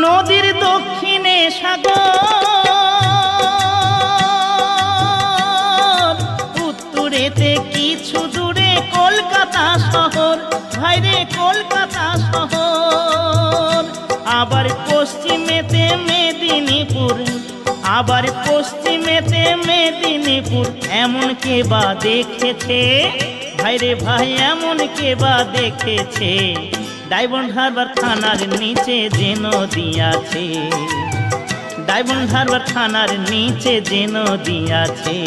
নদীর দক্ষিণে সাগর, উত্তরেতে কিছু দূরে কলকাতা শহর, ভাইরে কলকাতা শহর। আবার পশ্চিমেতে মেদিনীপুর, আবার পশ্চিমেতে মেদিনীপুর, এমন কে বা দেখেছে ভাইরে ভাই, এমন কে বা দেখেছে? ডায়মন্ড হারবার থানার নিচে যে নদী আছে, ডায়মন্ড হারবার থানার নিচে যে নদী আছে।